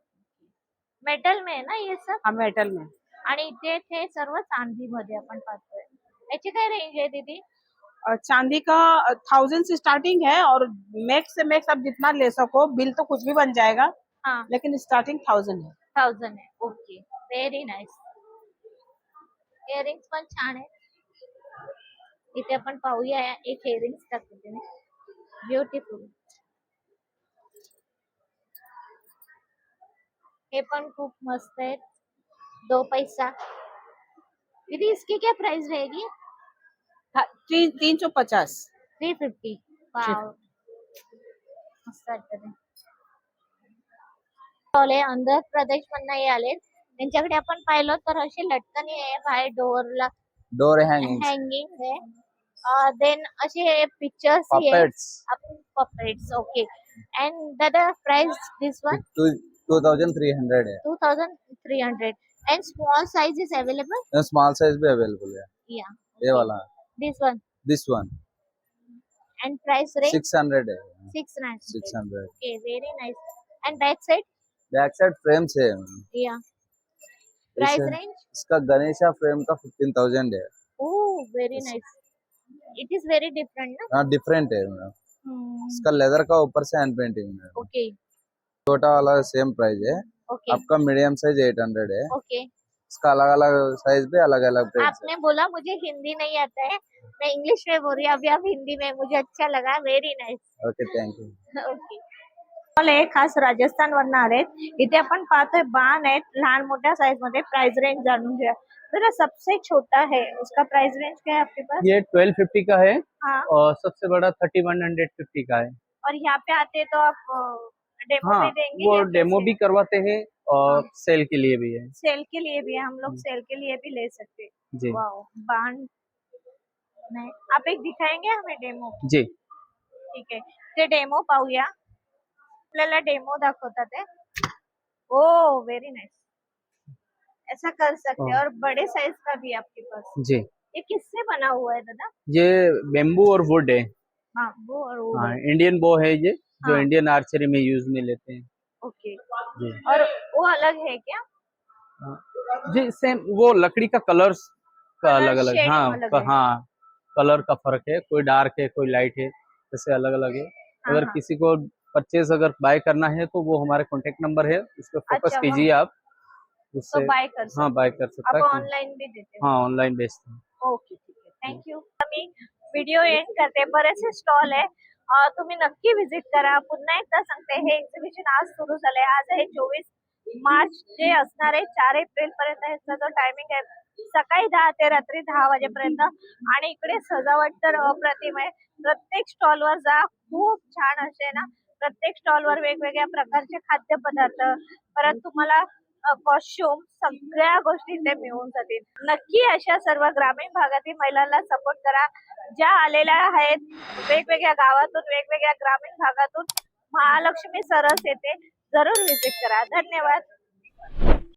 मेटल में आहे ना ये सब? हाँ मेटल में। आणि इथे ते सर्व चांदीमध्ये आपण पाहतोय. याची काय रेंज आहे दीदी? और चांदी का 1000 से स्टार्टिंग है और मैक्स से मैक्स आप जितना ले सको, बिल तो कुछ भी बन जाएगा हाँ, लेकिन स्टार्टिंग 1000 है। 1000 आहे. Okay, very nice. इयरिंग्स पण छान आहे. इथे आपण पाहूया एक इयरिंग्स दाखवते मी. ब्युटिफुल. हे पण खूप मस्त आहेत. 2 पैसा. दीदी इसकी क्या प्राइस रहेगी? 350। 350. वाव, मस्त वाटतं ते. स्टॉल आहे आंध्र प्रदेश मधनं हे आले. त्यांच्याकडे आपण पाहिलं तर अशी लटकनी आहे बाहेर डोअरला डोर हँगिंग हँगिंग आहे. देन असे पिक्चर्स आहे. Puppets puppets. ओके. अँड दादा प्राइस दिस वन 2300 है। 2300 and small size is available? Small size भी अवेलेबल है। Yeah. ये वाला This one. This one And price range? 600 है। 600. 600 Okay, very nice. And back side? Back side frame say Yeah. Price range? इसका Ganesha frame का 15000 है। Oh, very nice. It is very different, ना? हाँ डिफरेंट है मैडम। इसका लेदर का ऊपर से हैंड पेंटिंग है। Okay. छोटा वाला सेम प्राइस है। Okay. आपका मीडियम साइज 800 है। Okay. इसका अलग अलग साइज पे अलग अलग प्राइस आपने बोला मुझे हिंदी नहीं आता है, मैं इंग्लिश में बोल रही हूँ. अभी आप हिंदी में, मुझे अच्छा लगा. Very nice. है। Okay thank you. ओके. खास राजस्थान वरनं आलेत. इथे आपण पाहतोय बाण आहेत लहान मोठ्या साइज मध्ये. प्राइस रेंज जाणून घ्या. जरा सबसे छोटा है उसका प्राइस रेंज क्या है आपके पास? ये 1250 का है हाँ. और सबसे बड़ा 3150 का है। और यहाँ पे आते तो आप डेमो हाँ भी देंगे? वो या डेमो कैसे? भी करवाते हैं और सेल के लिए भी है। सेल के लिए भी है, हम लोग सेल के लिए भी ले सकते हैं. जी वाओ, बाण नाही. आप एक दिखाएंगे हमें डेमो? जी ठीक आहे, ते डेमो पाहूया. आपल्याला डेमो दाखवतात आहे. ओ वेरी नाइस. ऐसा कर सकते हैं. और बड़े साइज का भी है आपके पास. जी ये किससे बना हुआ है दादा? ये बेम्बू और वुड है। हाँ, वो और वो. हाँ इंडियन बो है ये, जो हाँ. इंडियन आर्चरी में यूज में लेते हैं। ओके. जी और वो अलग है क्या? जी सेम वो लकड़ी का कलर्स का Colour अलग अलग। shading हाँ अलग है. हाँ कलर का फर्क है, कोई डार्क है कोई लाइट है, जैसे अलग अलग है। हाँ, अगर हाँ. किसी को परचेज अगर बाय करना है तो वो हमारे कॉन्टेक्ट नंबर है, उस पर फोकस अच्छा, कीजिए आप तो उससे। बाय कर सकते हाँ बाय कर सकता आप है। ऑनलाइन भी देते हो? हाँ ऑनलाइन बेचते हैं। ओके, ठीक आहे. थँक्यू. मी व्हिडिओ एंड करते. बरेचसे स्टॉल आहे, तुम्ही नक्की व्हिजिट करा. पुन्हा एकदा सांगते, हे एक्झिबिशन आज सुरू झालंय. आज आहे 24 मार्च, जे असणार आहे 4 एप्रिल पर्यंत. ह्याचा जो टायमिंग आहे सकाळी 10 ते रात्री 10 वाजेपर्यंत. आणि इकडे सजावट तर अप्रतिम आहे. प्रत्येक स्टॉलवर जा, खूप छान असे ना, प्रत्येक स्टॉलवर वेगवेगळ्या प्रकारचे खाद्यपदार्थ, परत तुम्हाला कॉस्ट्युम, सगळ्या गोष्टी इथे मिळून जातील. नक्की अशा सर्व ग्रामीण भागातील महिलांना सपोर्ट करा, ज्या आलेल्या आहेत वेगवेगळ्या गावातून, वेगवेगळ्या ग्रामीण भागातून. महालक्ष्मी सरस येथे जरूर व्हिजिट करा. धन्यवाद.